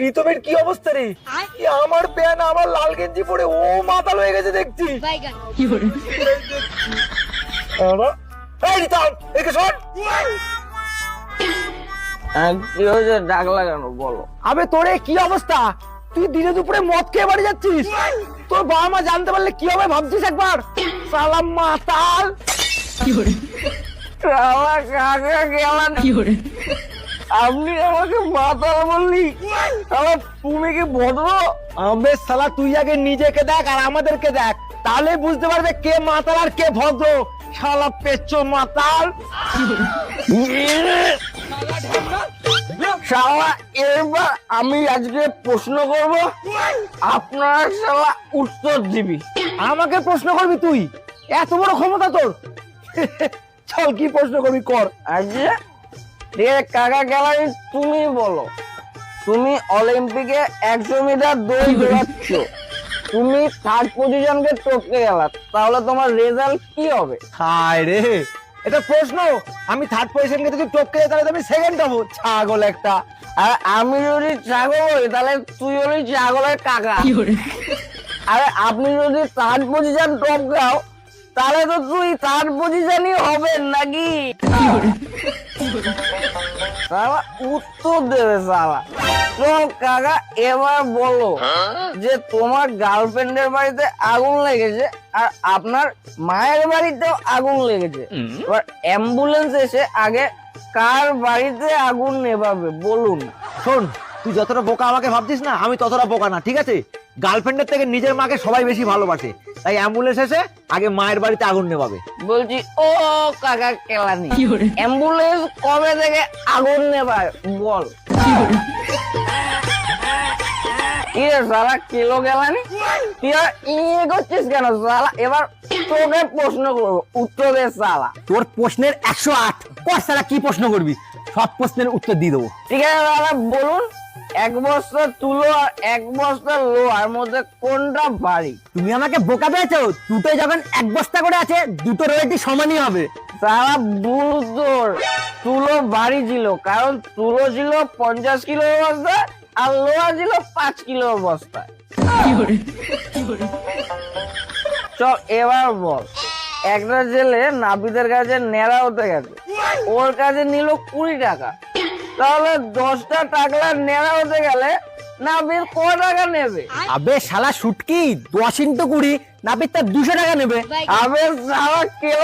ঋতমের কি অবস্থা রে? আমার প্যান্ট আমার লাল গেঞ্জি পরে ও মাতাল হয়ে গেছে দেখছি। কি হয়েছে, ডাক লাগানো বলো। আবে তোরে কি অবস্থা? তুই দিনে দুপুরে মদ খেয়ে বাড়ি যাচ্ছিস? তোর বাবা মা জানতে পারলে কি হবে ভাবছিস একবার? সালাম মাতাল। আপনি আমাকে মাতাল বললি? তুমি কি ভদ্র? আবে শালা তুই আগে নিজেকে দেখ আর আমাদেরকে দেখ, তাহলে বুঝতে পারবে কে মাতাল আর কে ভদ্র। শালা পেচ্ছো মাতাল। শালা এবার আমি আজকে প্রশ্ন করব, আপনারা শালা উত্তর দিবি। আমাকে প্রশ্ন করবি তুই? এত বড় ক্ষমতা তোর? চল কি প্রশ্ন করবি কর। আজকে কাকা গ্যালারি তুমি বলো, তুমি অলিম্পিকে 100 মিটার দৌড় দৌড়াচ্ছ, তুমি থার্ড পজিশনকে টপকে গেলা, তাহলে তোমার রেজাল্ট কি হবে? হায় রে, এটা প্রশ্ন? আমি থার্ড পজিশনকে যদি টপকে যাই তাহলে আমি সেকেন্ড হবো? ছাগল একটা। আর আমি যদি ছাগল হই তাহলে তুই হলি ছাগলের কাকা। আরে আপনি যদি থার্ড পজিশন টপকাও তাহলে তো তুই থার্ড পজিশনই হবেন নাকি? সালা উত্তর দেবে সালা। চল কাকা এবার বলো যে তোমার গার্লফ্রেন্ডের বাড়িতে আগুন লেগেছে আর আপনার মায়ের বাড়িতেও আগুন লেগেছে, এবার অ্যাম্বুলেন্স এসে আগে কার বাড়িতে আগুন নেভাবে বলুন? শোন, তুই যতটা বোকা আমাকে ভাবছিস না, আমি ততটা বোকা না, ঠিক আছে? গার্লফ্রেন্ডের থেকে নিজের মাকে সবাই বেশি ভালোবাসে, তাই অ্যাম্বুলেন্স এসে আগে মায়ের বাড়িতে আগুন নেভাবে। বলছি ও কাকা কেলানি, অ্যাম্বুলেন্স কবে থেকে আগুন নেভায় বল? কি রে সালা কিলো গেলানি, তুই আর ইয়ে করছিস কেন সালা? এবার তোকে প্রশ্ন করবো, উত্তর দে সালা। তোর প্রশ্নের 108 কর সালা, কি প্রশ্ন করবি? সব প্রশ্নের উত্তর দিয়ে দেবো। ঠিক আছে দাদা বলুন, 1 বস্তা তুলো আর 1 বস্তা লোহার মধ্যে কোনটা ভারী? তুমি আমাকে বোকা পেয়েছো? দুটোই যখন 1 বস্তা করে আছে, দুটোর ওয়েটই সমানই হবে। সারা ভুল তোর, তুলো ভারী ছিল কারণ তুলো ছিল 50 কিলোর বস্তা আর লোহা ছিল 5 কিলোর বস্তা। চল এবার বল, একটা ছেলে নাপিতের কাছে নেড়া হতে গেছে, ওর কাছে নিল 20 টাকা, তাহলে 10টা টাকা নেড়া হতে গেলে নাপিত কত টাকা নেবে? আবে শালা শুটকি, 10 × 20 নাপিত তার 200 টাকা নেবে। আবে সারা কেউ